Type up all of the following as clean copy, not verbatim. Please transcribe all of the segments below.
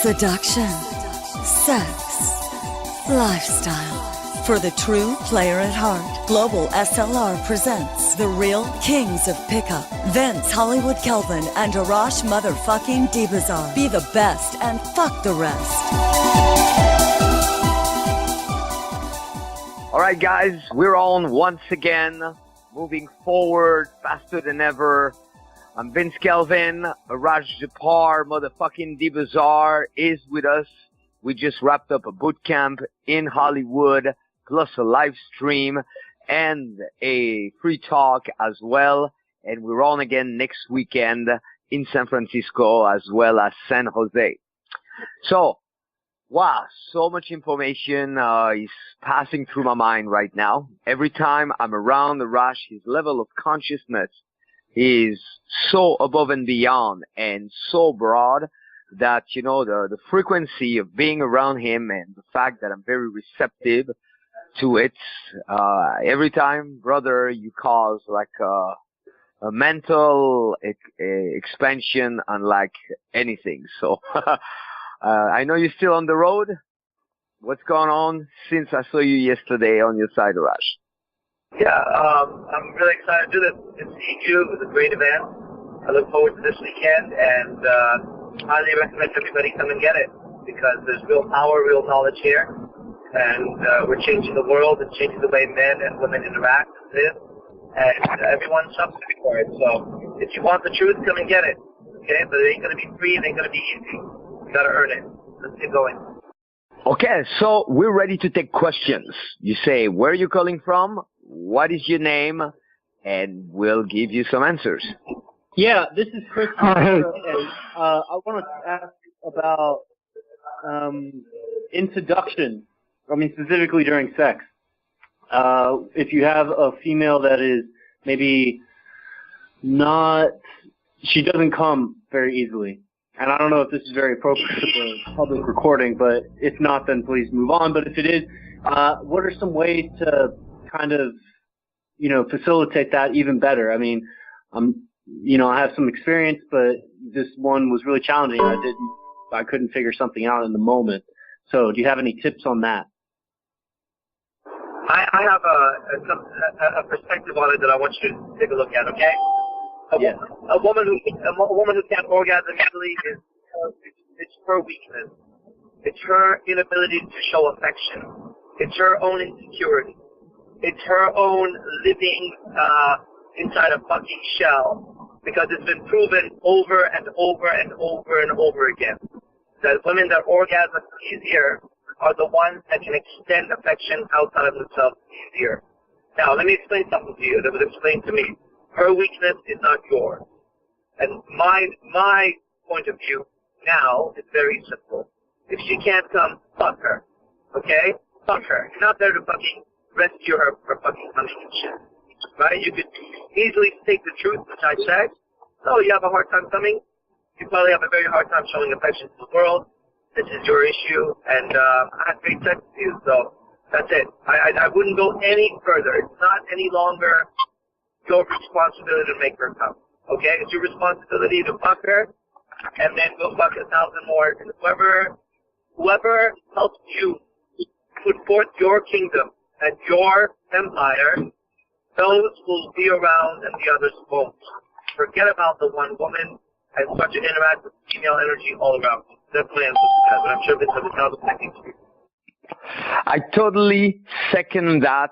seduction, sex, lifestyle. For the true player at heart, Global SLR presents the real kings of pickup. Vince Hollywood Kelvin and Arash motherfucking Dibazar. Be the best and fuck the rest. All right, guys, we're on once again, moving forward faster than ever. I'm Vince Kelvin. Arash motherfucking Dibazar is with us. We just wrapped up a boot camp in Hollywood, plus a live stream and a free talk as well. And we're on again next weekend in San Francisco as well as San Jose. So, wow, so much information is passing through my mind right now. Every time I'm around Arash, his level of consciousness is so above and beyond and so broad that, you know, the frequency of being around him and the fact that I'm very receptive to it, every time, brother, you cause like a mental expansion unlike anything. So, I know you're still on the road. What's going on since I saw you yesterday on your side, Arash? Yeah, I'm really excited to do this. Good seeing you. It was a great event. I look forward to this weekend, and highly recommend everybody come and get it, because there's real power, real knowledge here, and we're changing the world and changing the way men and women interact and live, and everyone's suffering for it. So if you want the truth, come and get it, okay? But it ain't going to be free, it ain't going to be easy. You got to earn it. Let's get going. Okay, so we're ready to take questions. You say, where are you calling from? What is your name? And we'll give you some answers. Yeah, this is Chris. And I want to ask about introduction. I mean, specifically during sex. If you have a female that is maybe not, she doesn't come very easily. And I don't know if this is very appropriate for public recording, but if not, then please move on. But if it is, what are some ways to kind of, you know, facilitate that even better? I mean, you know, I have some experience, but this one was really challenging. I couldn't figure something out in the moment. So do you have any tips on that? I have a perspective on it that I want you to take a look at, okay? A woman who can't orgasm easily it's her weakness. It's her inability to show affection. It's her own insecurity. It's her own living inside a fucking shell, because it's been proven over and over and over and over again that women that orgasm easier are the ones that can extend affection outside of themselves easier. Now, let me explain something to you that was explained to me. Her weakness is not yours. And my point of view now is very simple. If she can't come, fuck her. Okay? Fuck her. You're not there to fucking rescue her for fucking coming and shit. Right? You could easily take the truth, which I said. So you have a hard time coming. You probably have a very hard time showing affection to the world. This is your issue. And I had great sex with you, so that's it. I wouldn't go any further. It's not any longer your responsibility to make her come. Okay? It's your responsibility to fuck her, and then go fuck 1,000 more. And whoever helps you put forth your kingdom and your empire, those will be around and the others won't. Forget about the one woman and start to interact with female energy all around. That's my answer to that, but I'm sure this has a thousand seconds to you. I totally second that.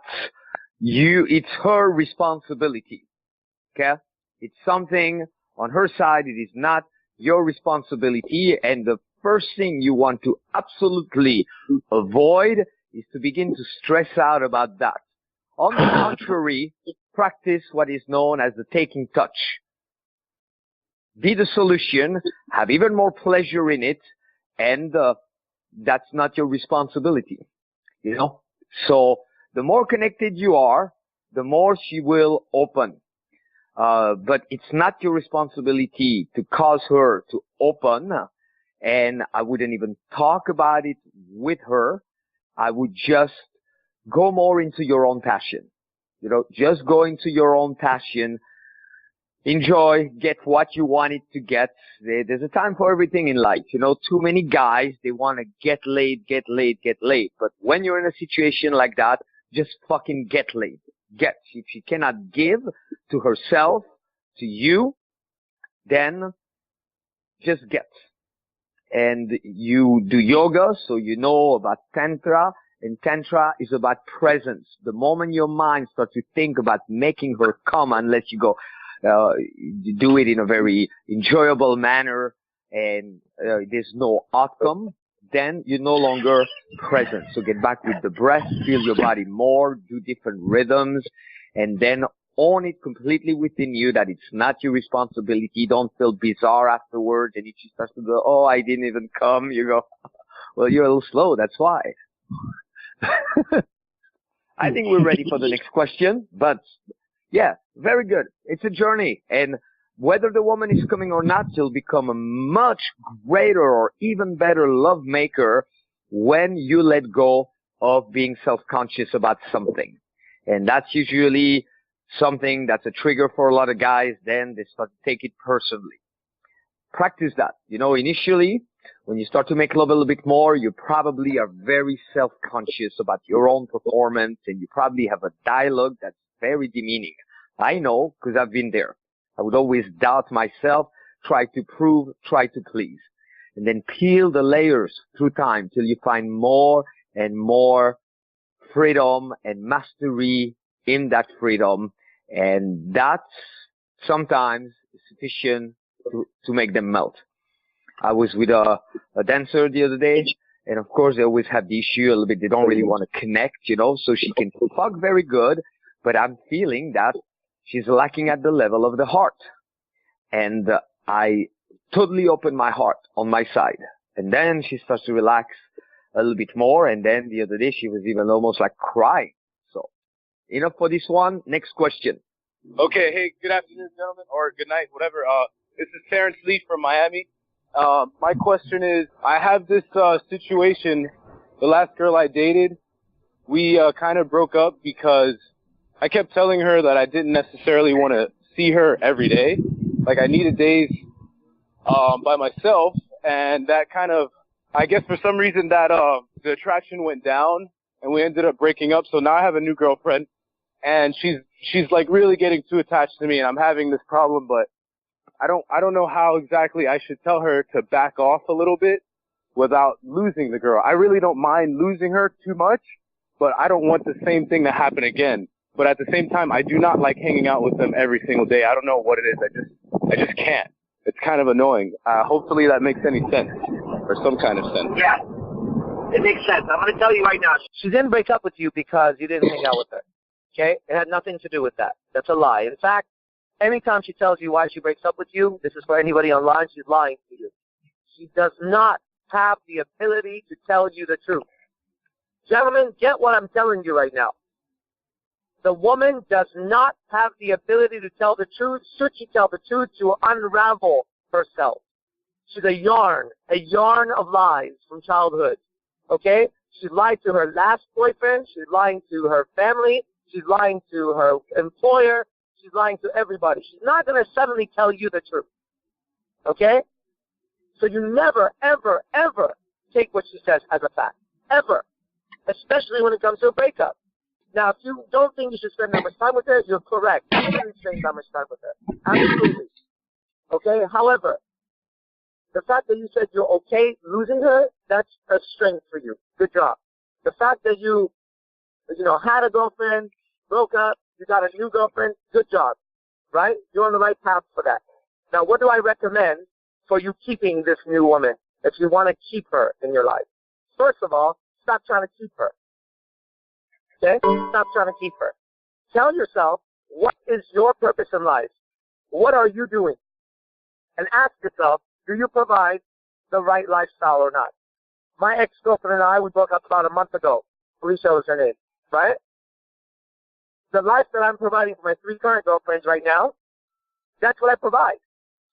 It's her responsibility. Okay? It's something on her side. It is not your responsibility. And the first thing you want to absolutely avoid is to begin to stress out about that. On the contrary, practice what is known as the taking touch. Be the solution, have even more pleasure in it, and that's not your responsibility. You know? So the more connected you are, the more she will open. But it's not your responsibility to cause her to open, and I wouldn't even talk about it with her. I would just go more into your own passion. You know, just go into your own passion enjoy, get what you wanted to get. There's a time for everything in life. You know, too many guys, they want to get laid. But when you're in a situation like that, just fucking get laid. Get. If she cannot give to herself, to you, then just get. And you do yoga, so you know about Tantra, and Tantra is about presence. The moment your mind starts to think about making her come, unless you go, you do it in a very enjoyable manner, and there's no outcome, then you're no longer present. So get back with the breath, feel your body more, do different rhythms, and then own it completely within you that it's not your responsibility. Don't feel bizarre afterwards. And if she starts to go, oh, I didn't even come, you go, well, you're a little slow. That's why. I think we're ready for the next question. But yeah, very good. It's a journey. And whether the woman is coming or not, you'll become a much greater or even better love maker when you let go of being self-conscious about something. And that's usually something that's a trigger for a lot of guys. Then they start to take it personally. Practice that. You know, initially, when you start to make love a little bit more, you probably are very self-conscious about your own performance, and you probably have a dialogue that's very demeaning. I know, because I've been there. I would always doubt myself, try to prove, try to please. And then peel the layers through time till you find more and more freedom and mastery in that freedom. And that's sometimes sufficient to make them melt. I was with a dancer the other day, and of course they always have the issue a little bit. They don't really want to connect, you know, so she can fuck very good, but I'm feeling that she's lacking at the level of the heart. And I totally opened my heart on my side. And then she starts to relax a little bit more. And then the other day she was even almost like crying. So enough for this one. Next question. Okay. Hey, good afternoon, gentlemen, or good night, whatever. This is Terrence Lee from Miami. My question is, I have this situation. The last girl I dated, we kind of broke up because I kept telling her that I didn't necessarily want to see her every day. Like, I needed days by myself, and that kind of, I guess for some reason that the attraction went down, and we ended up breaking up. So now I have a new girlfriend, and she's like really getting too attached to me, and I'm having this problem, but I don't know how exactly I should tell her to back off a little bit without losing the girl. I really don't mind losing her too much, but I don't want the same thing to happen again. But at the same time, I do not like hanging out with them every single day. I don't know what it is. I just can't. It's kind of annoying. Hopefully that makes any sense, or some kind of sense. Yeah, it makes sense. I'm going to tell you right now. She didn't break up with you because you didn't hang out with her. Okay? It had nothing to do with that. That's a lie. In fact, anytime she tells you why she breaks up with you, this is for anybody online, she's lying to you. She does not have the ability to tell you the truth. Gentlemen, get what I'm telling you right now. The woman does not have the ability to tell the truth. Should she tell the truth, to unravel herself. She's a yarn of lies from childhood. Okay? She lied to her last boyfriend. She's lying to her family. She's lying to her employer. She's lying to everybody. She's not going to suddenly tell you the truth. Okay? So you never, ever, ever take what she says as a fact. Ever. Especially when it comes to a breakup. Now, if you don't think you should spend that much time with her, you're correct. You shouldn't spend that much time with her. Absolutely. Okay? However, the fact that you said you're okay losing her, that's a strength for you. Good job. The fact that you had a girlfriend, broke up, you got a new girlfriend, good job. Right? You're on the right path for that. Now, what do I recommend for you keeping this new woman if you want to keep her in your life? First of all, stop trying to keep her. Okay? Stop trying to keep her. Tell yourself, what is your purpose in life? What are you doing? And ask yourself, do you provide the right lifestyle or not? My ex-girlfriend and I, we broke up about a month ago. Felicia was her name, right? The life that I'm providing for my 3 current girlfriends right now, that's what I provide.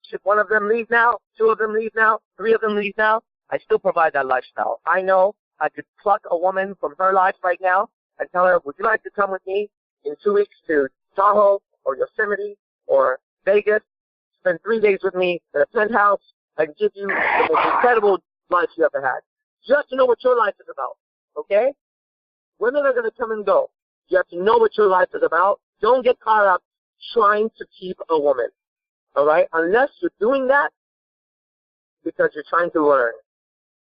Should one of them leave now, 2 of them leave now, 3 of them leave now, I still provide that lifestyle. I know I could pluck a woman from her life right now and tell her, would you like to come with me in 2 weeks to Tahoe or Yosemite or Vegas, spend 3 days with me in a penthouse. I can give you the most incredible life you ever had. Just to know what your life is about, okay? Women are going to come and go. You have to know what your life is about. Don't get caught up trying to keep a woman, all right? Unless you're doing that because you're trying to learn.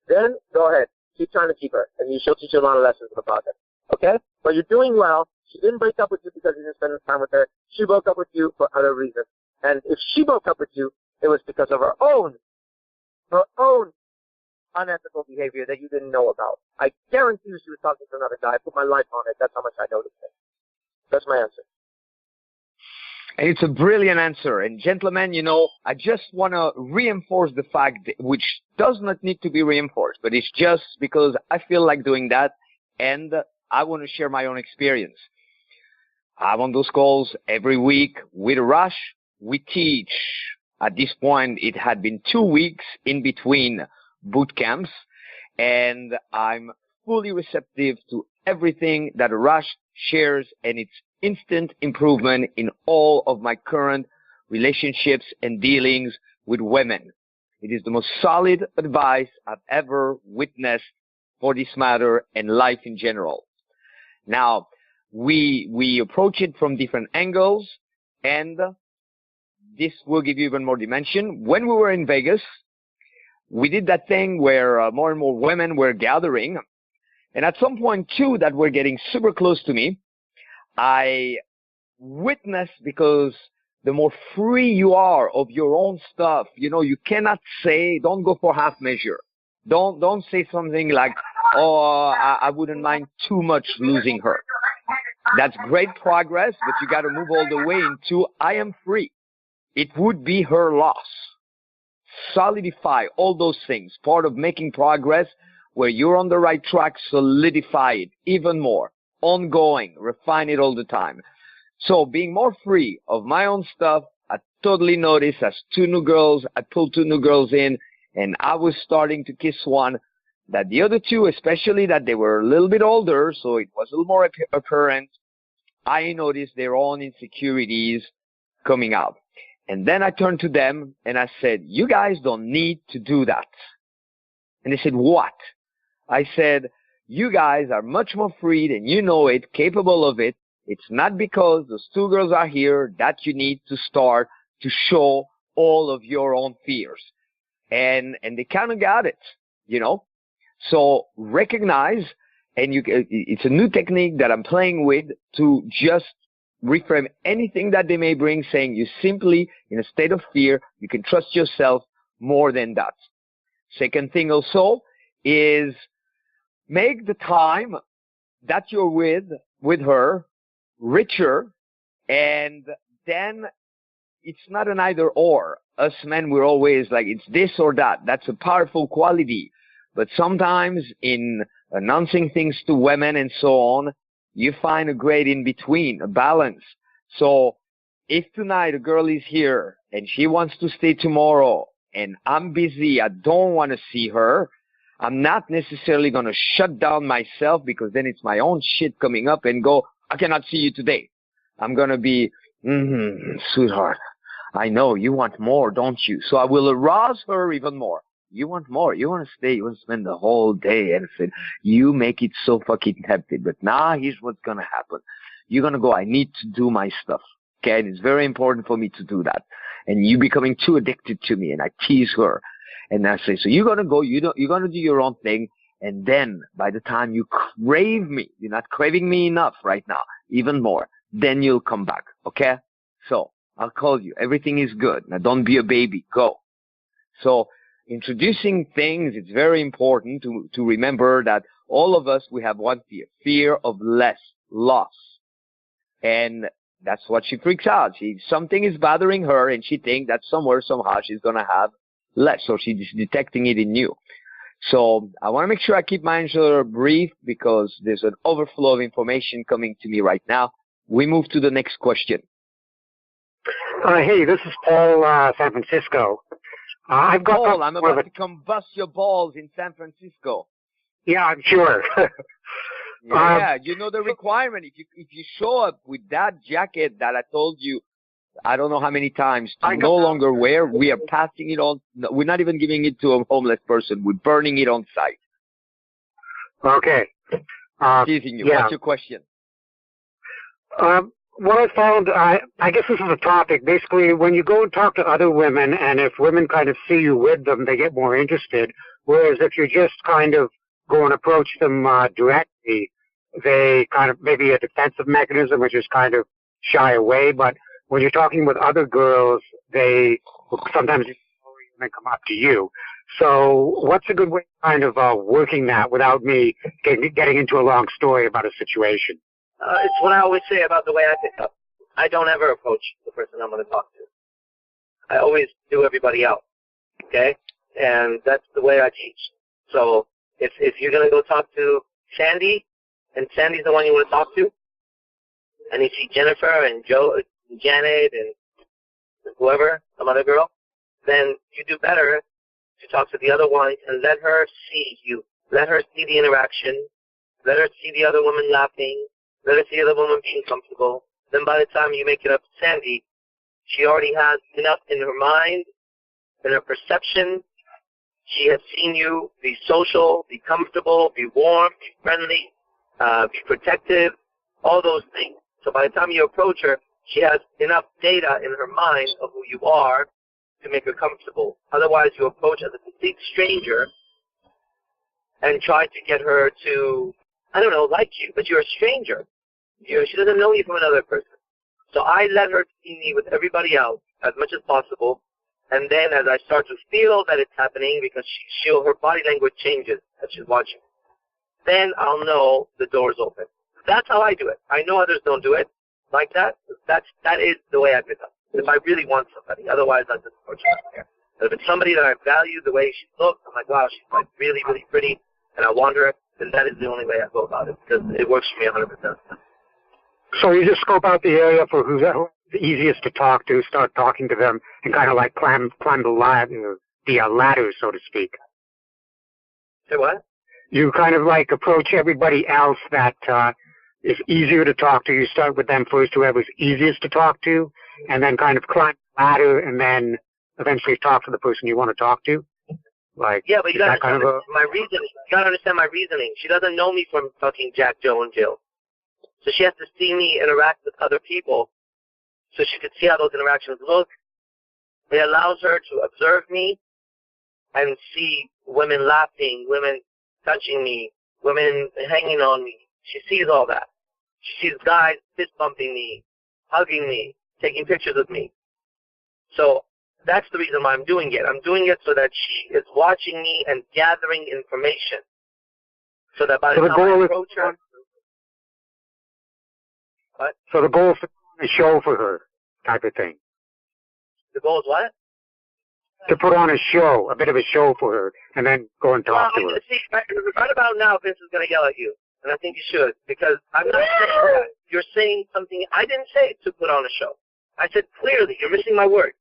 Then go ahead. Keep trying to keep her, and she'll teach you a lot of lessons in the process, okay? But you're doing well. She didn't break up with you because you didn't spend time with her. She broke up with you for other reasons. And if she broke up with you, it was because of her own unethical behavior that you didn't know about. I guarantee you she was talking to another guy. I put my life on it. That's how much I noticed it. That's my answer. And it's a brilliant answer. And gentlemen, you know, I just want to reinforce the fact that, which does not need to be reinforced, but it's just because I feel like doing that, and I want to share my own experience. I'm on those calls every week with Arash. We teach. At this point, it had been 2 weeks in between boot camps, and I'm fully receptive to everything that Arash shares, and it's instant improvement in all of my current relationships and dealings with women. It is the most solid advice I've ever witnessed for this matter and life in general. Now, we approach it from different angles, and this will give you even more dimension. When we were in Vegas, we did that thing where more and more women were gathering, and at some point too that were getting super close to me, I witnessed, because the more free you are of your own stuff, you know, you cannot say, don't go for half measure. Don't say something like, oh, I wouldn't mind too much losing her. That's great progress, but you got to move all the way into, I am free. It would be her loss. Solidify all those things. Part of making progress, where you're on the right track, solidify it even more. Ongoing, refine it all the time. So being more free of my own stuff, I totally noticed as I pulled 2 new girls in, and I was starting to kiss one, that the other 2, especially that they were a little bit older, so it was a little more apparent, I noticed their own insecurities coming out. And then I turned to them and I said, you guys don't need to do that. And they said, what? I said, you guys are much more free than you know it, capable of it. It's not because those 2 girls are here that you need to start to show all of your own fears. And they kind of got it, you know. So recognize, and it's a new technique that I'm playing with to just reframe anything that they may bring, saying you simply in a state of fear, you can trust yourself more than that. Second thing also is make the time that you're with her richer, and then it's not an either or. Us men, we're always like, it's this or that. That's a powerful quality. But sometimes in announcing things to women and so on, you find a great in-between, a balance. So if tonight a girl is here and she wants to stay tomorrow and I'm busy, I don't want to see her, I'm not necessarily going to shut down myself, because then it's my own shit coming up and go, I cannot see you today. I'm going to be, sweetheart, I know you want more, don't you? So I will arouse her even more. You want more. You want to stay. You want to spend the whole day. And said, you make it so fucking tempting. But now here's what's going to happen. You're going to go, I need to do my stuff. Okay. And it's very important for me to do that. And you becoming too addicted to me. And I tease her. And I say, so you're going to go, you're going to do your own thing. And then by the time you crave me, you're not craving me enough right now, even more, then you'll come back. Okay. So I'll call you. Everything is good. Now don't be a baby. Go. So introducing things, it's very important to remember that all of us, we have one fear of loss. And that's what she freaks out. Something is bothering her, and she thinks that somewhere, somehow, she's going to have less. So she's detecting it in you. So I want to make sure I keep my answer brief, because there's an overflow of information coming to me right now. We move to the next question. Hey, this is Paul, San Francisco. I've got Paul, I'm about to come bust your balls in San Francisco. Yeah, I'm sure. Yeah, you know the requirement. If you show up with that jacket that I told you I don't know how many times, to no longer wear. We are passing it on. We're not even giving it to a homeless person. We're burning it on site. Okay. Teasing you. Yeah. What's your question? What I found, I guess this is a topic. Basically, when you go and talk to other women, and if women kind of see you with them, they get more interested. Whereas if you just kind of go and approach them directly, they kind of maybe a defensive mechanism, which is kind of shy away. But when you're talking with other girls, they sometimes they come up to you. So what's a good way kind of working that without me getting into a long story about a situation? It's what I always say about the way I pick up. I don't ever approach the person I'm going to talk to. I always do everybody else, okay? And that's the way I teach. So if you're going to go talk to Sandy, and Sandy's the one you want to talk to, and you see Jennifer and Joe, and Janet, and whoever, some other girl, then you do better to talk to the other ones and let her see you. Let her see the interaction. Let her see the other woman laughing. Let her see the other woman being comfortable. Then by the time you make it up to Sandy, she already has enough in her mind, in her perception. She has seen you be social, be comfortable, be warm, be friendly, be protective, all those things. So by the time you approach her, she has enough data in her mind of who you are to make her comfortable. Otherwise, you approach as a complete stranger and try to get her to, I don't know, like you, but you're a stranger. She doesn't know you from another person. So I let her see me with everybody else as much as possible. And then as I start to feel that it's happening, because her body language changes as she's watching, then I'll know the door's open. That's how I do it. I know others don't do it like that. That is the way I pick up. If I really want somebody, otherwise I just approach her there. But if it's somebody that I value the way she looks, I'm like, wow, she's like really, really pretty, and I want her, then that is the only way I go about it, because it works for me 100%. So you just scope out the area for who's the easiest to talk to, start talking to them, and kind of like climb the ladder, so to speak. Say what? You kind of like approach everybody else that is easier to talk to. You start with them first, whoever's easiest to talk to, and then kind of climb the ladder, and then eventually talk to the person you want to talk to. Like, yeah, but you gotta understand my reasoning. You gotta understand my reasoning. She doesn't know me from fucking Jack, Joe, and Jill. So she has to see me interact with other people so she could see how those interactions look. It allows her to observe me and see women laughing, women touching me, women hanging on me. She sees all that. She sees guys fist bumping me, hugging me, taking pictures of me. So that's the reason why I'm doing it. I'm doing it so that she is watching me and gathering information. So that by the time I approach her... What? So the goal is to put on a show for her, type of thing. The goal is what? To put on a show, a bit of a show for her, and then go and talk to her. See, right about now, Vince is going to yell at you, and I think you should, because I'm not saying that. You're saying something. I didn't say to put on a show. I said clearly, you're missing my word.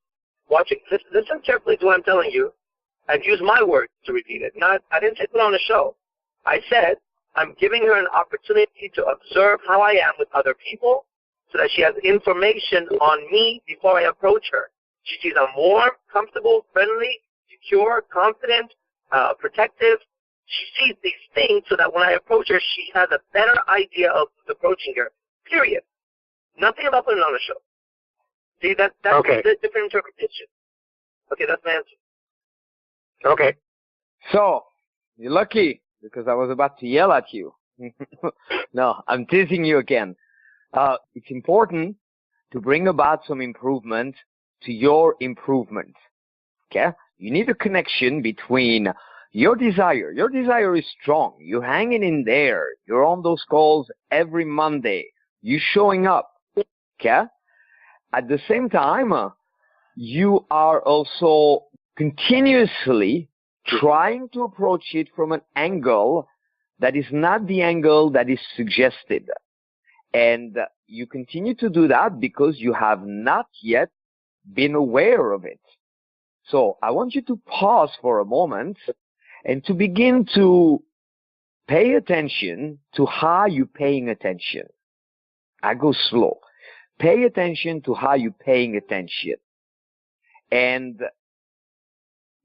Watch it. Listen carefully to what I'm telling you, and use my words to repeat it. I didn't say put on a show. I said I'm giving her an opportunity to observe how I am with other people, so that she has information on me before I approach her. She sees I'm warm, comfortable, friendly, secure, confident, protective. She sees these things so that when I approach her, she has a better idea of approaching her. Period. Nothing about putting on a show. See, that's okay. A different interpretation. Okay, that's my answer. Okay. So, you're lucky, because I was about to yell at you. No, I'm teasing you again. It's important to bring about some improvement to your improvement. Okay? You need a connection between your desire. Your desire is strong. You're hanging in there. You're on those calls every Monday. You're showing up. Okay? At the same time, you are also continuously trying to approach it from an angle that is not the angle that is suggested. And you continue to do that because you have not yet been aware of it. So I want you to pause for a moment and to begin to pay attention to how you're paying attention. I go slow. Pay attention to how you're paying attention. And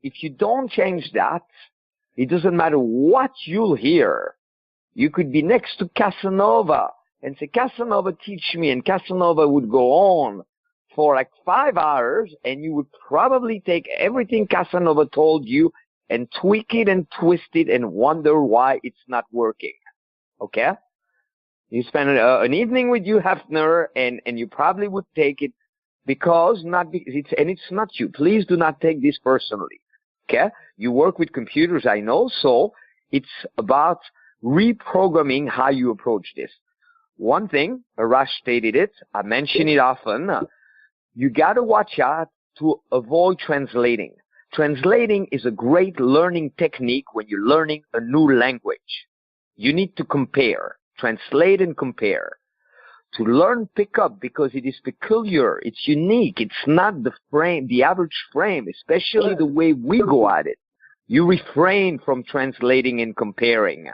if you don't change that, it doesn't matter what you'll hear. You could be next to Casanova and say, Casanova, teach me. And Casanova would go on for like 5 hours, and you would probably take everything Casanova told you and tweak it and twist it and wonder why it's not working. Okay? You spend an evening with Hugh Hefner, and you probably would take it because it's not you. Please do not take this personally. Okay? You work with computers, I know, so it's about reprogramming how you approach this. One thing, Arash stated it, I mention it often, you gotta watch out to avoid translating. Translating is a great learning technique when you're learning a new language. You need to compare, translate and compare. To learn pickup, because it is peculiar, it's unique, it's not the average frame, especially the way we go at it. You refrain from translating and comparing.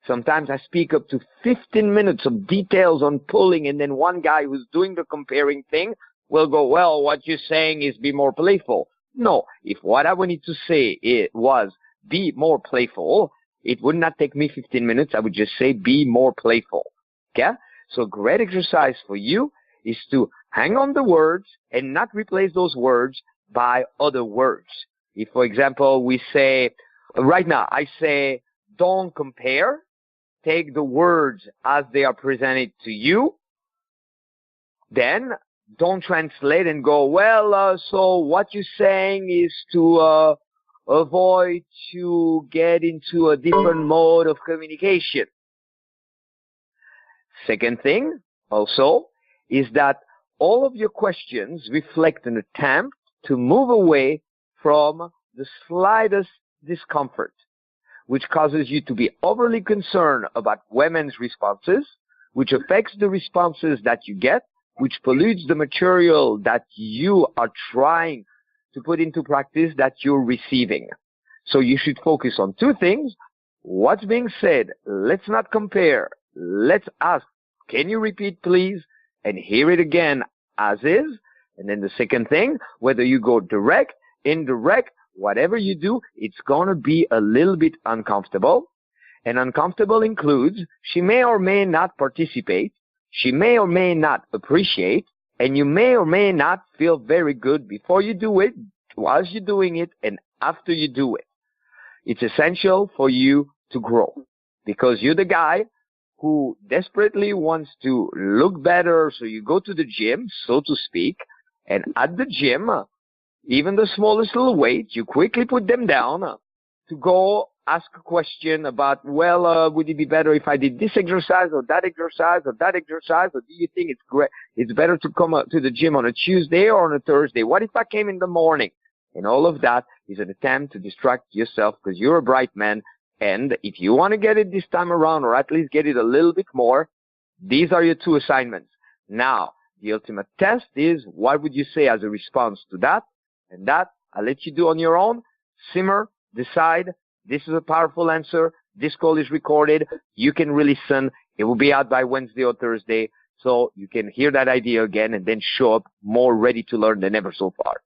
Sometimes I speak up to 15 minutes of details on pulling, and then one guy who's doing the comparing thing will go, well, what you're saying is be more playful. No, if what I wanted to say was be more playful, it would not take me 15 minutes. I would just say be more playful. Okay? So a great exercise for you is to hang on the words and not replace those words by other words. If, for example, we say, right now, I say, don't compare. Take the words as they are presented to you. Then don't translate and go, well, so what you're saying is to avoid to get into a different mode of communication. Second thing, also, is that all of your questions reflect an attempt to move away from the slightest discomfort, which causes you to be overly concerned about women's responses, which affects the responses that you get, which pollutes the material that you are trying to put into practice that you're receiving. So you should focus on two things. What's being said? Let's not compare. Let's ask, can you repeat, please? And hear it again as is. And then the second thing, whether you go direct, indirect, whatever you do, it's going to be a little bit uncomfortable. And uncomfortable includes she may or may not participate, she may or may not appreciate, and you may or may not feel very good before you do it, while you're doing it, and after you do it. It's essential for you to grow because you're the guy who desperately wants to look better, so you go to the gym, so to speak, and at the gym, even the smallest little weight, you quickly put them down to go ask a question about, well, would it be better if I did this exercise or that exercise or that exercise, or do you think it's better to come to the gym on a Tuesday or on a Thursday? What if I came in the morning? And all of that is an attempt to distract yourself because you're a bright man. And if you want to get it this time around, or at least get it a little bit more, these are your two assignments. Now, the ultimate test is, what would you say as a response to that? And that, I'll let you do on your own. Simmer, decide. This is a powerful answer. This call is recorded. You can re-listen. It will be out by Wednesday or Thursday. So you can hear that idea again and then show up more ready to learn than ever so far.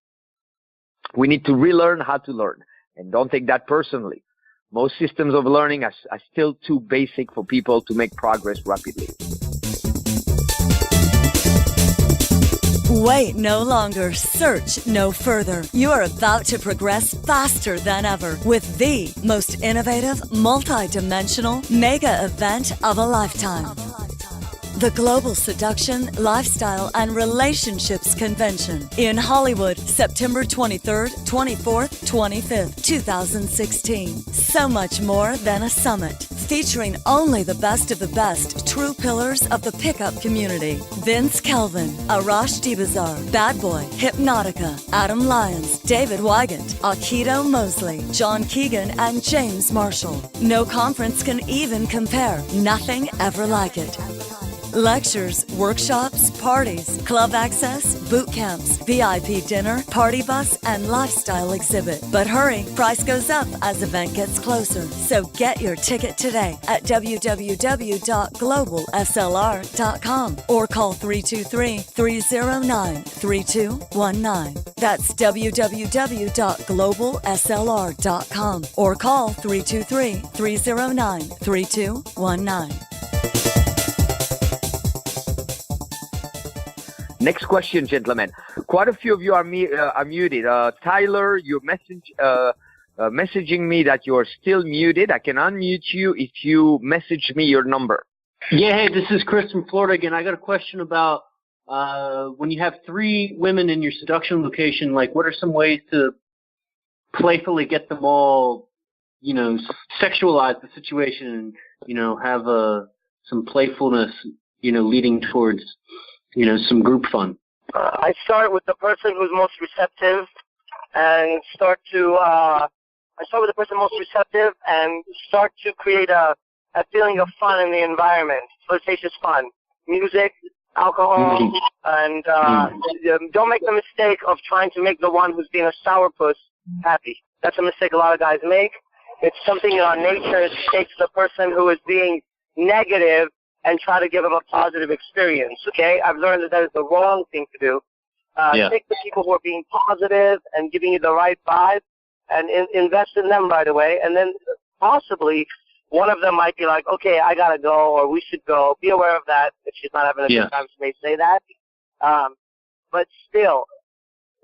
We need to relearn how to learn. And don't take that personally. Most systems of learning are still too basic for people to make progress rapidly. Wait no longer. Search no further. You are about to progress faster than ever with the most innovative, multi-dimensional mega event of a lifetime. The Global Seduction, Lifestyle, and Relationships Convention in Hollywood, September 23rd, 24th, 25th, 2016. So much more than a summit, featuring only the best of the best true pillars of the pickup community. Vince Kelvin, Arash Dibazar, Bad Boy, Hypnotica, Adam Lyons, David Wygant, Akito Mosley, John Keegan, and James Marshall. No conference can even compare. Nothing ever like it. Lectures, workshops, parties, club access, boot camps, VIP dinner, party bus, and lifestyle exhibit. But hurry, price goes up as event gets closer. So get your ticket today at www.globalslr.com or call 323-309-3219. That's www.globalslr.com or call 323-309-3219. Next question, gentlemen. Quite a few of you are muted. Tyler, you're messaging me that you're still muted. I can unmute you if you message me your number. Yeah, hey, this is Chris from Florida again. I got a question about when you have 3 women in your seduction location, like what are some ways to playfully get them all, sexualize the situation and, have some playfulness, leading towards, some group fun? I start with the person who's most receptive and start to create a feeling of fun in the environment, flirtatious fun, music, alcohol, and don't make the mistake of trying to make the one who's being a sourpuss happy. That's a mistake a lot of guys make. It's something in our nature to take the person who is being negative and try to give them a positive experience, okay? I've learned that is the wrong thing to do. Take the people who are being positive and giving you the right vibe and invest in them right away, and then possibly one of them might be like, okay, I gotta go, or we should go. Be aware of that. If she's not having a good time, she may say that. But still,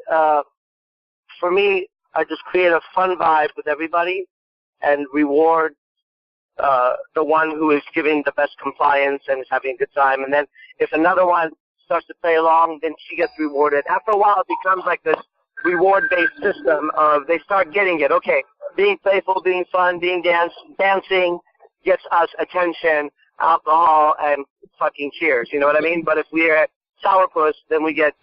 for me, I just create a fun vibe with everybody and reward the one who is giving the best compliance and is having a good time. And then if another one starts to play along, then she gets rewarded. After a while, it becomes like this reward-based system of they start getting it. Okay, being playful, being fun, being dancing gets us attention, alcohol, and fucking cheers. You know what I mean? But if we're sourpuss, then we get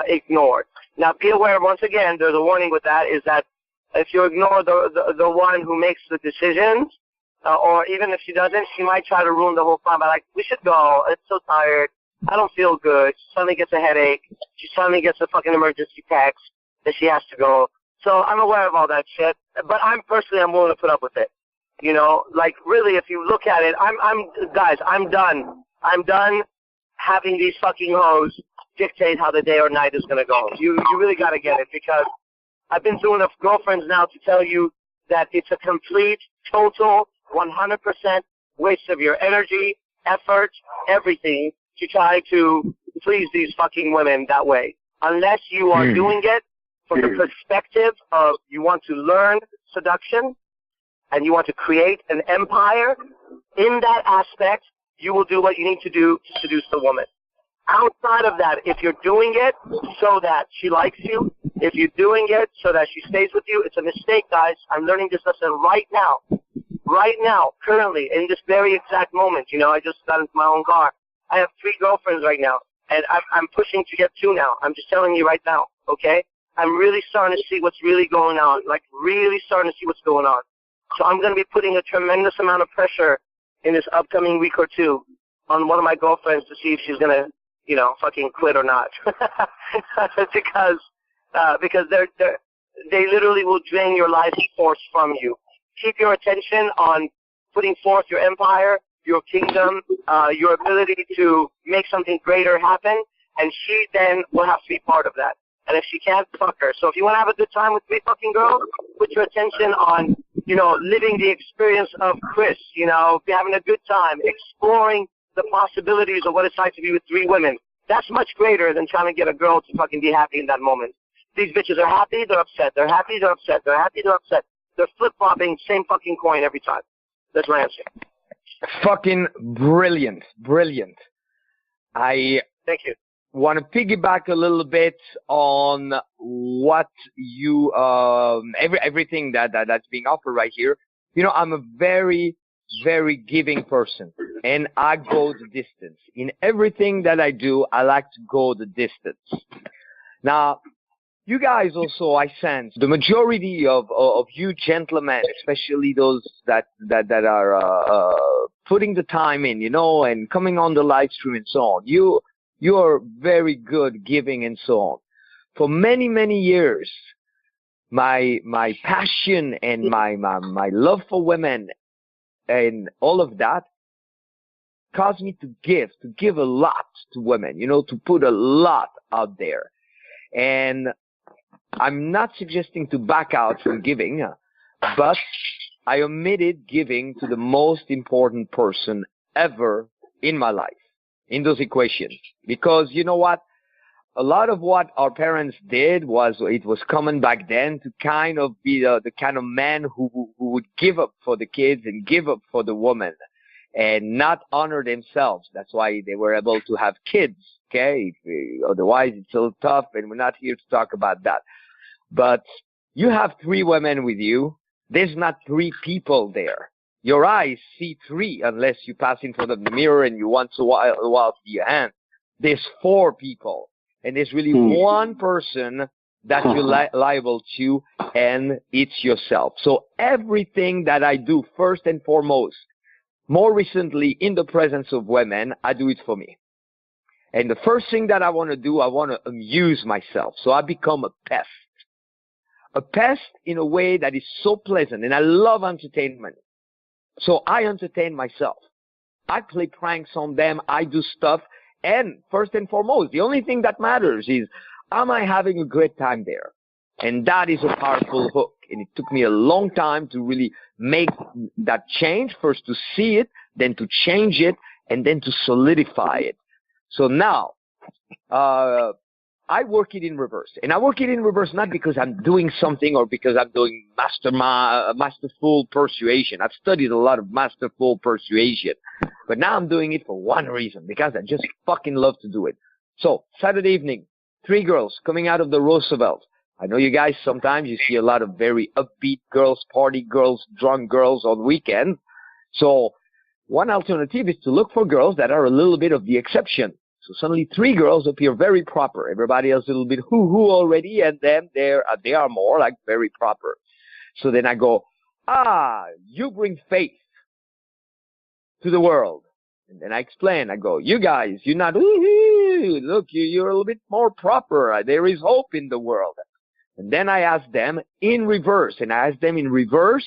ignored. Now, be aware, once again, there's a warning with that, is that if you ignore the one who makes the decisions, or even if she doesn't, she might try to ruin the whole plan by like, we should go, it's so tired, I don't feel good, she suddenly gets a headache, she suddenly gets a fucking emergency text that she has to go. So I'm aware of all that shit, but I'm willing to put up with it. Like really, if you look at it, guys, I'm done. I'm done having these fucking hoes dictate how the day or night is gonna go. You really gotta get it, because I've been through enough girlfriends now to tell you that it's a complete, total, 100% waste of your energy, effort, everything to try to please these fucking women that way. Unless you are doing it from the perspective of you want to learn seduction and you want to create an empire, in that aspect, you will do what you need to do to seduce the woman. Outside of that, if you're doing it so that she likes you, if you're doing it so that she stays with you, it's a mistake, guys. I'm learning this lesson right now, currently, in this very exact moment. I just got into my own car. I have 3 girlfriends right now, and I'm pushing to get 2 now. I'm just telling you right now, okay? I'm really starting to see what's really going on, So I'm going to be putting a tremendous amount of pressure in this upcoming week or 2 on one of my girlfriends to see if she's going to, fucking quit or not. because they literally will drain your life force from you. Keep your attention on putting forth your empire, your kingdom, your ability to make something greater happen, and she then will have to be part of that. And if she can't, fuck her. So if you want to have a good time with 3 fucking girls, put your attention on, living the experience of Chris, having a good time, exploring the possibilities of what it's like to be with 3 women. That's much greater than trying to get a girl to fucking be happy in that moment. These bitches are happy, they're upset. They're happy, they're upset. They're happy, they're upset. They're flip-flopping, same fucking coin every time. That's my answer. Fucking brilliant. Thank you. Want to piggyback a little bit on what you everything that's being offered right here. I'm a very, very giving person, and I go the distance in everything that I do. I like to go the distance. Now, you guys also, I sense, the majority of you gentlemen, especially those that are putting the time in, you know, and coming on the live stream and so on. You are very good giving and so on. For many, many years, my passion and my love for women and all of that caused me to give a lot to women, you know, to put a lot out there. And I'm not suggesting to back out from giving, but I omitted giving to the most important person ever in my life, in those equations. Because you know what? A lot of what our parents did it was common back then to kind of be the kind of man who would give up for the kids and give up for the woman and not honor themselves. That's why they were able to have kids, okay? Otherwise, it's a little tough, and we're not here to talk about that. But you have 3 women with you. There's not 3 people there. Your eyes see 3 unless you pass in front of the mirror and you once in a while see your hand. There's 4 people. And there's really one person that you're liable to, and it's yourself. So everything that I do, first and foremost, more recently in the presence of women, I do it for me. And the first thing that I want to do, I want to amuse myself. So I become a pest. A pest in a way that is so pleasant. And I love entertainment. So I entertain myself. I play pranks on them. I do stuff. And first and foremost, the only thing that matters is, am I having a great time there? And that is a powerful hook. And it took me a long time to really make that change. First to see it, then to change it, and then to solidify it. So now, I work it in reverse. And I work it in reverse not because I'm doing something or because I'm doing masterful persuasion. I've studied a lot of masterful persuasion. But now I'm doing it for one reason, because I just fucking love to do it. So, Saturday evening, 3 girls coming out of the Roosevelt. I know you guys, sometimes you see a lot of very upbeat girls, party girls, drunk girls on weekends. So, one alternative is to look for girls that are a little bit of the exception. So suddenly 3 girls appear very proper. Everybody else a little bit hoo-hoo already, and then they are more like very proper. So then I go, you bring faith to the world. And then I explain, I go, you guys, you're not, look, you're a little bit more proper. There is hope in the world. And then I ask them in reverse, and I ask them in reverse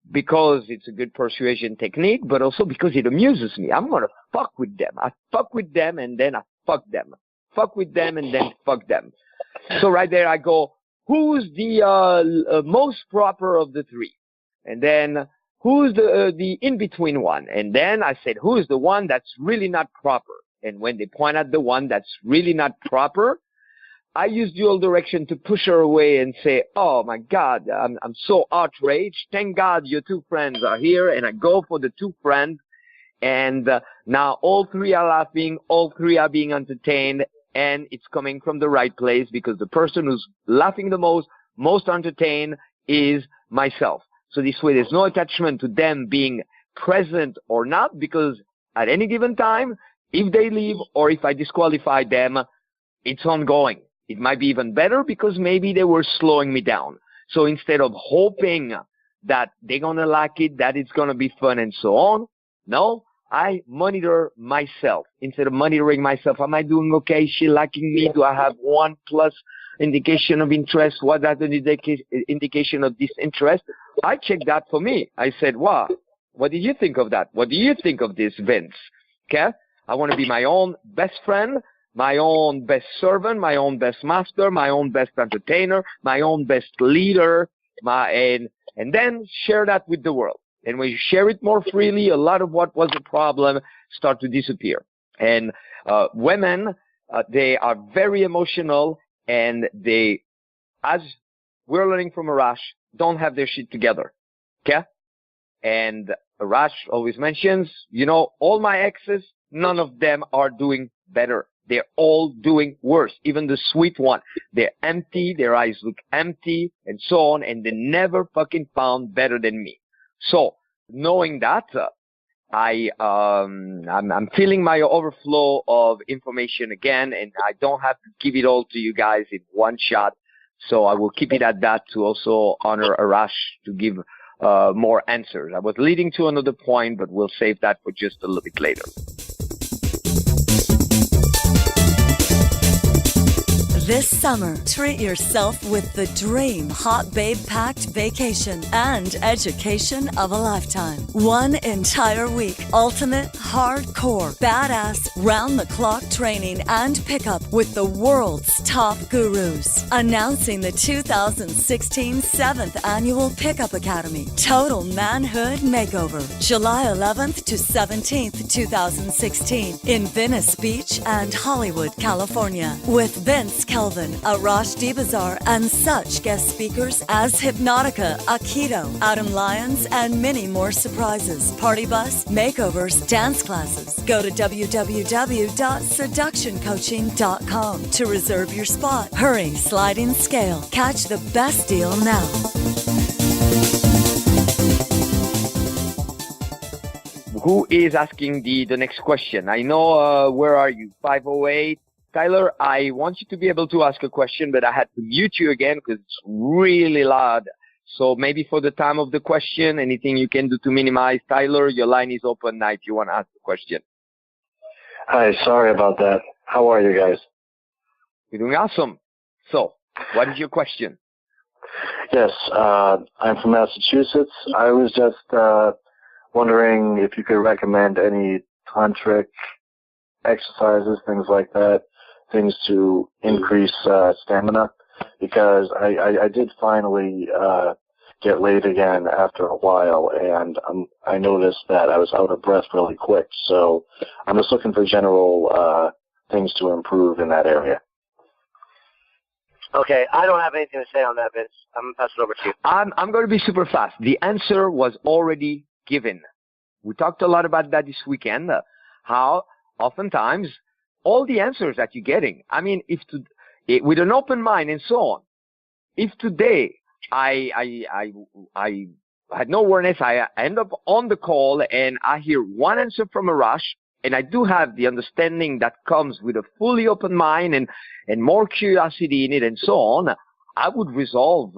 because it's a good persuasion technique, but also because it amuses me. I'm going to fuck with them. I fuck with them, and then I fuck them. Fuck with them, and then fuck them. So right there I go, who's the most proper of the 3? And then who's the in-between one? And then I said, who is the one that's really not proper? And when they point at the one that's really not proper, I use dual direction to push her away and say, oh my God, I'm so outraged. Thank God your 2 friends are here. And I go for the 2 friends. And now all 3 are laughing. All 3 are being entertained. And it's coming from the right place, because the person who's laughing the most entertained is myself. So this way there's no attachment to them being present or not, because at any given time, if they leave or if I disqualify them, it's ongoing. It might be even better because maybe they were slowing me down. So instead of hoping that they're going to like it, that it's going to be fun and so on, no, I monitor myself. Instead of monitoring myself, am I doing okay? Is she liking me? Do I have 1+ indication of interest? What is the indication of disinterest? I check that for me. I said, wow, what did you think of that? What do you think of this, Vince? Okay? I want to be my own best friend, my own best servant, my own best master, my own best entertainer, my own best leader, and then share that with the world. And when you share it more freely, a lot of what was a problem start to disappear. And women, they are very emotional, and they, as we're learning from Arash, don't have their shit together. Okay? And Arash always mentions, all my exes, none of them are doing better. They're all doing worse. Even the sweet one. They're empty, their eyes look empty, and so on, and they never fucking found better than me. So, knowing that, I'm feeling my overflow of information again, and I don't have to give it all to you guys in one shot. So I will keep it at that to also honor Arash to give more answers. I was leading to another point, but we'll save that for just a little bit later. This summer, treat yourself with the dream hot babe-packed vacation and education of a lifetime. One entire week, ultimate, hardcore, badass, round-the-clock training and pickup with the world's top gurus. Announcing the 2016 7th Annual Pickup Academy, Total Manhood Makeover, July 11th to 17th, 2016, in Venice Beach and Hollywood, California, with Vince Kelvin, Arash Dibazar, and such guest speakers as Hypnotica, Aikido, Adam Lyons, and many more surprises. Party bus, makeovers, dance classes. Go to www.seductioncoaching.com to reserve your spot. Hurry, sliding scale. Catch the best deal now. Who is asking the next question? I know, where are you? 508. Tyler, I want you to be able to ask a question, but I had to mute you again because it's really loud. So maybe for the time of the question, anything you can do to minimize. Tyler, your line is open now if you want to ask the question. Hi, sorry about that. How are you guys? You're doing awesome. So, what is your question? Yes, I'm from Massachusetts. I was just wondering if you could recommend any tantric exercises, things like that, things to increase stamina, because I did finally get laid again after a while, and I noticed that I was out of breath really quick. So I'm just looking for general things to improve in that area. Okay, I don't have anything to say on that, Vince. I'm going to pass it over to you. I'm going to be super fast. The answer was already given. We talked a lot about that this weekend, how oftentimes all the answers that you're getting, I mean, with an open mind and so on, if today I had no awareness, I end up on the call and I hear one answer from Arash, and I do have the understanding that comes with a fully open mind and more curiosity in it and so on, I would resolve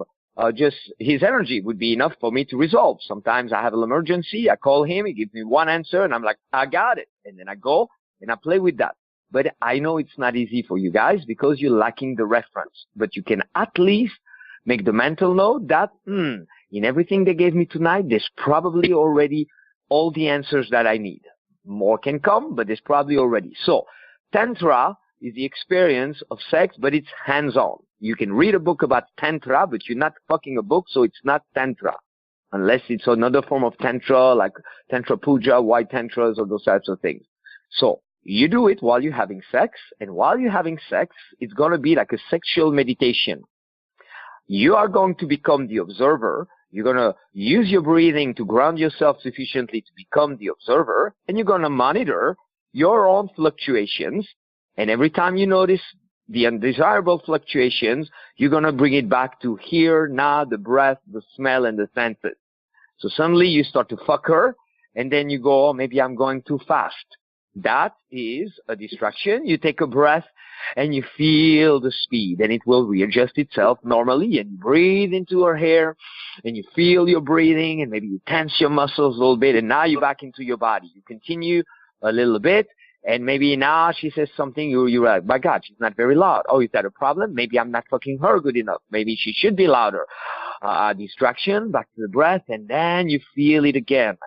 just his energy would be enough for me to resolve. Sometimes I have an emergency, I call him, he gives me one answer, and I'm like, I got it. And then I go and I play with that. But I know it's not easy for you guys because you're lacking the reference. But you can at least make the mental note that in everything they gave me tonight, there's probably already all the answers that I need. More can come, but there's probably already. So Tantra is the experience of sex, but it's hands-on. You can read a book about Tantra, but you're not fucking a book, so it's not Tantra. Unless it's another form of Tantra, like Tantra Puja, White Tantras, or those types of things. So you do it while you're having sex, and while you're having sex, it's going to be like a sexual meditation. You are going to become the observer. You're going to use your breathing to ground yourself sufficiently to become the observer, and you're going to monitor your own fluctuations. And every time you notice the undesirable fluctuations, you're going to bring it back to here, now, the breath, the smell, and the senses. So suddenly you start to fuck her, and then you go, oh, maybe I'm going too fast. That is a distraction. You take a breath, and you feel the speed, and it will readjust itself normally, and you breathe into her hair, and you feel your breathing, and maybe you tense your muscles a little bit, and now you're back into your body. You continue a little bit, and maybe now she says something, you're like, my God, she's not very loud. Oh, is that a problem? Maybe I'm not fucking her good enough. Maybe she should be louder. Distraction, back to the breath, and then you feel it again.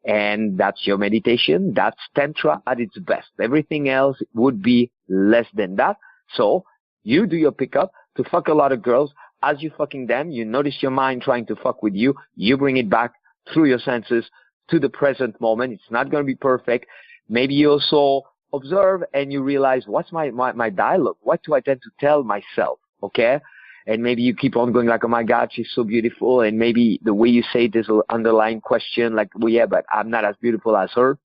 And that's your meditation. That's Tantra at its best. Everything else would be less than that. So you do your pickup to fuck a lot of girls. As you fucking them, you notice your mind trying to fuck with you. You bring it back through your senses to the present moment. It's not going to be perfect. Maybe you also observe and you realize, what's my dialogue? What do I tend to tell myself? Okay? And maybe you keep on going like, oh my God, she's so beautiful. And maybe the way you say it, there's an underlying question like, well, yeah, but I'm not as beautiful as her.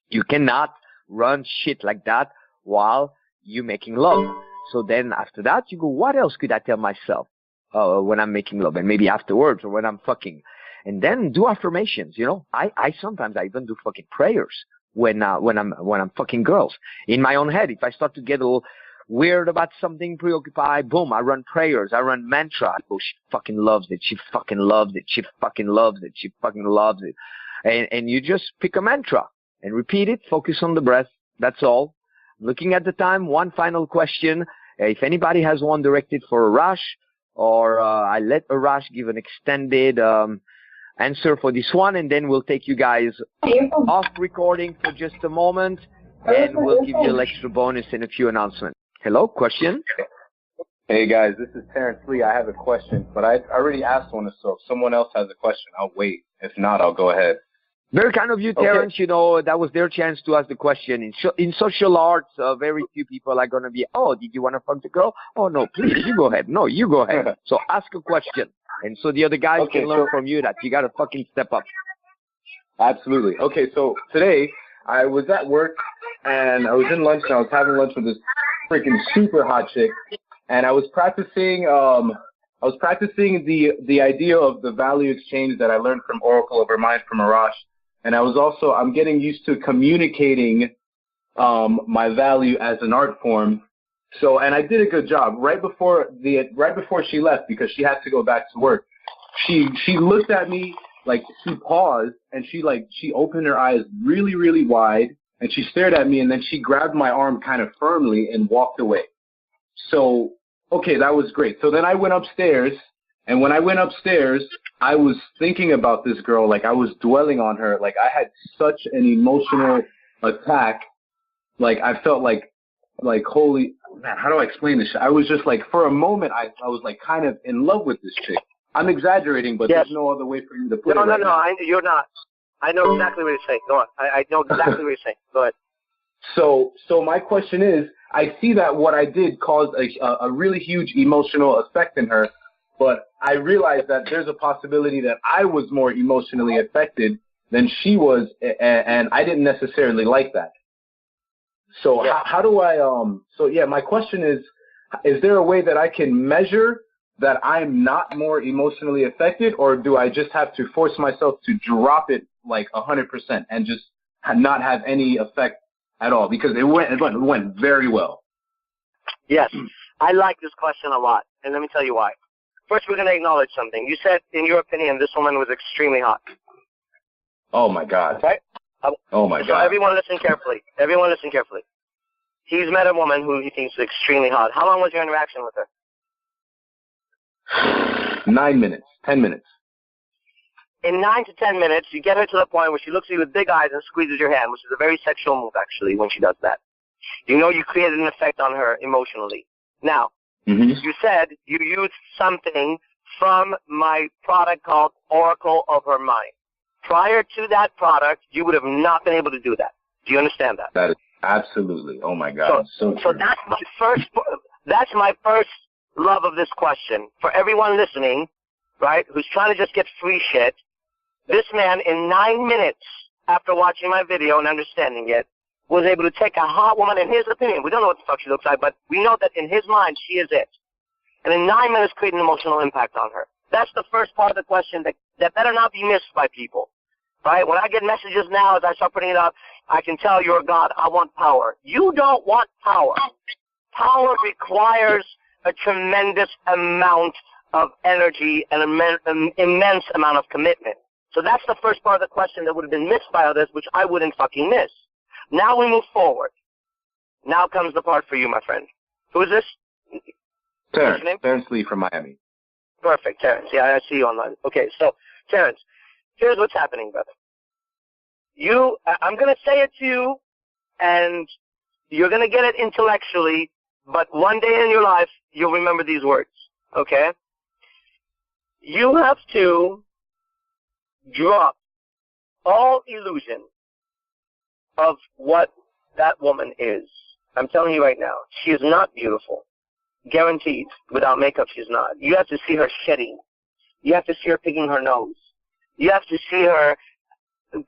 You cannot run shit like that while you're making love. So then after that, you go, what else could I tell myself when I'm making love? And maybe afterwards or when I'm fucking. And then do affirmations, you know. I sometimes even do fucking prayers when I'm fucking girls. In my own head, if I start to get a little weird about something, preoccupied, boom, I run prayers, I run mantra. Oh, she fucking loves it. She fucking loves it. She fucking loves it. She fucking loves it. And you just pick a mantra and repeat it. Focus on the breath. That's all. Looking at the time, one final question. If anybody has one directed for Arash, or I let Arash give an extended answer for this one, and then we'll take you guys off recording for just a moment, and we'll give you an extra bonus and a few announcements. Hello, question? Hey guys, this is Terrence Lee. I have a question, but I already asked one, so if someone else has a question, I'll wait. If not, I'll go ahead. Very kind of you, Terrence. Okay. You know, that was their chance to ask the question. In social arts, very few people are going to be, oh, did you want to fuck the girl? Oh, no, please, you go ahead. No, you go ahead. So ask a question. And so the other guys can learn from you that you got to fucking step up. Absolutely. Okay, so today I was at work, and I was in lunch, and I was having lunch with this freaking super hot chick, and I was practicing the idea of the value exchange that I learned from Oracle of Her Mind from Arash. And I'm getting used to communicating my value as an art form. So, and I did a good job. Right before she left, because she had to go back to work, she looked at me, like, she paused, and she opened her eyes really, really wide, and she stared at me, and then she grabbed my arm kind of firmly and walked away. So, okay, that was great. So then I went upstairs, and when I went upstairs, I was thinking about this girl, like I was dwelling on her. Like I had such an emotional attack. Like I felt like holy, man, how do I explain this? I was just like, for a moment, I was like kind of in love with this chick. I'm exaggerating, but there's no other way for you to put it. No, you're not. I know exactly what you're saying. Go on. I know exactly what you're saying. Go ahead. So my question is, I see that what I did caused a really huge emotional effect in her, but I realized that there's a possibility that I was more emotionally affected than she was, and I didn't necessarily like that. So how do I, my question is there a way that I can measure that I'm not more emotionally affected, or do I just have to force myself to drop it like 100% and just not have any effect at all? Because it went very well. Yes, I like this question a lot, and let me tell you why. First, we're going to acknowledge something. You said, in your opinion, this woman was extremely hot. Oh, my God. Right? Oh, my God. So everyone listen carefully. He's met a woman who he thinks is extremely hot. How long was your interaction with her? 9 minutes, 10 minutes. In 9 to 10 minutes, you get her to the point where she looks at you with big eyes and squeezes your hand, which is a very sexual move, actually, when she does that. You know you created an effect on her emotionally. Now, you said you used something from my product called Oracle of Her Mind. Prior to that product, you would have not been able to do that. Do you understand that? That is absolutely. Oh, my God. So that's my first love of this question. For everyone listening, right, who's trying to just get free shit, this man, in 9 minutes after watching my video and understanding it, was able to take a hot woman, in his opinion. We don't know what the fuck she looks like, but we know that in his mind, she is it. And in 9 minutes, create an emotional impact on her. That's the first part of the question that better not be missed by people. Right? When I get messages now, as I start putting it up, I can tell you're God, I want power. You don't want power. Power requires a tremendous amount of energy and an immense amount of commitment. So that's the first part of the question that would have been missed by others, which I wouldn't fucking miss. Now we move forward. Now comes the part for you, my friend. Who is this? Terrence Lee from Miami. Perfect, Terrence. Yeah, I see you online. Okay, so, Terrence, here's what's happening, brother. I'm going to say it to you, and you're going to get it intellectually, but one day in your life, you'll remember these words, okay? You have to drop all illusion of what that woman is. I'm telling you right now, she is not beautiful. Guaranteed. Without makeup, she's not. You have to see her shedding. You have to see her picking her nose. You have to see her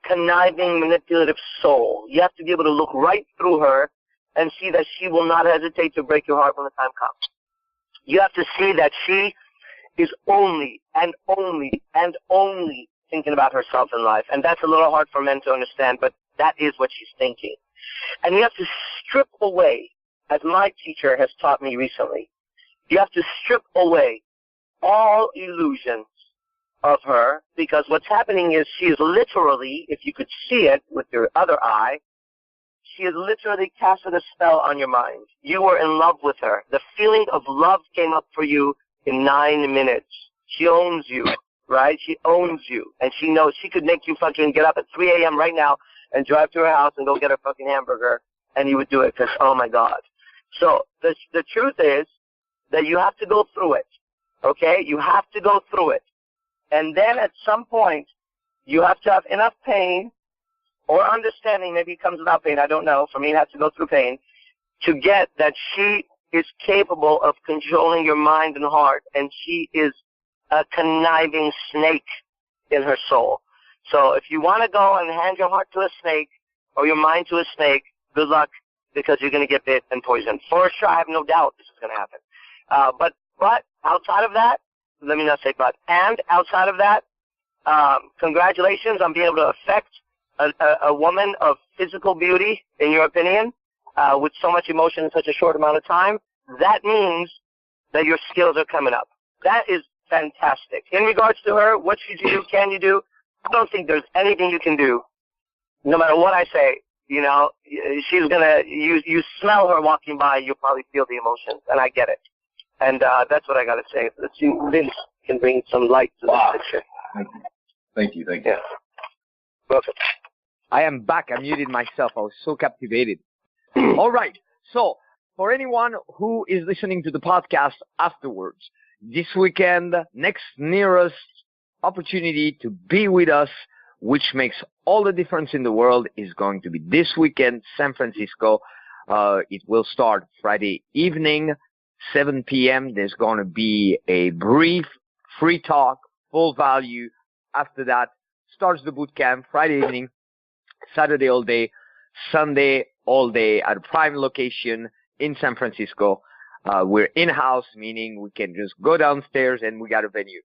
conniving, manipulative soul. You have to be able to look right through her and see that she will not hesitate to break your heart when the time comes. You have to see that she is only and only and only thinking about herself in life. And that's a little hard for men to understand, but that is what she's thinking. And you have to strip away as my teacher has taught me recently, you have to strip away all illusions of her, because what's happening is she is literally, if you could see it with your other eye, she has literally casted a spell on your mind. You were in love with her. The feeling of love came up for you in 9 minutes. She owns you, right? She owns you. And she knows she could make you fucking get up at 3 a.m. right now and drive to her house and go get her fucking hamburger, and you would do it because, oh, my God. So the truth is that you have to go through it, okay? You have to go through it. And then at some point, you have to have enough pain or understanding, maybe it comes without pain, I don't know. For me, it has to go through pain, to get that she is capable of controlling your mind and heart, and she is a conniving snake in her soul. So if you want to go and hand your heart to a snake or your mind to a snake, good luck, because you're going to get bit and poisoned. For sure, I have no doubt this is going to happen. But outside of that, let me not say but, and outside of that, congratulations on being able to affect a woman of physical beauty, in your opinion, with so much emotion in such a short amount of time. That means that your skills are coming up. That is fantastic. In regards to her, what should you do, can you do? I don't think there's anything you can do, no matter what I say. You know, she's going to, you smell her walking by, you'll probably feel the emotions, and I get it. And that's what I got to say. Let's see if Vince can bring some light to this picture. Thank you. Yeah. Welcome. I am back. I muted myself. I was so captivated. All right. So, for anyone who is listening to the podcast afterwards, this weekend, next nearest opportunity to be with us, which makes all the difference in the world, is going to be this weekend, San Francisco. It will start Friday evening, 7 p.m. There's going to be a brief free talk, full value. After that, starts the boot camp Friday evening, Saturday all day, Sunday all day at a prime location in San Francisco. We're in-house, meaning we can just go downstairs and we got a venue.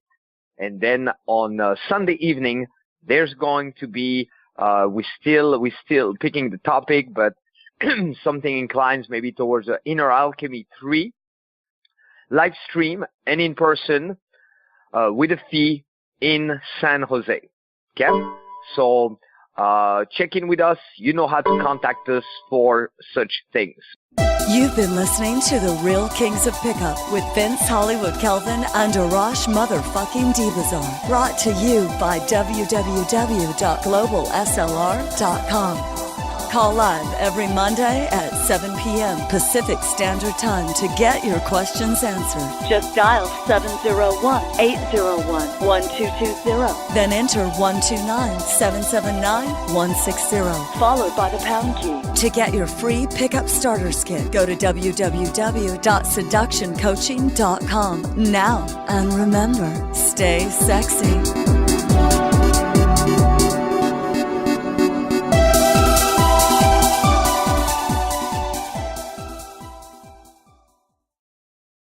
And then on Sunday evening, there's going to be, we're still picking the topic, but something inclines maybe towards the Inner Alchemy 3 live stream and in person with a fee in San Jose. Okay? So check in with us. You know how to contact us for such things. You've been listening to The Real Kings of Pickup with Vince Hollywood Kelvin and Arash motherfucking Dibazar. Brought to you by www.globalslr.com. Call live every Monday at 7 p.m. Pacific Standard Time to get your questions answered. Just dial 701-801-1220. Then enter 129-779-160, followed by the pound key. To get your free pickup starters kit, go to www.seductioncoaching.com now. And remember, stay sexy.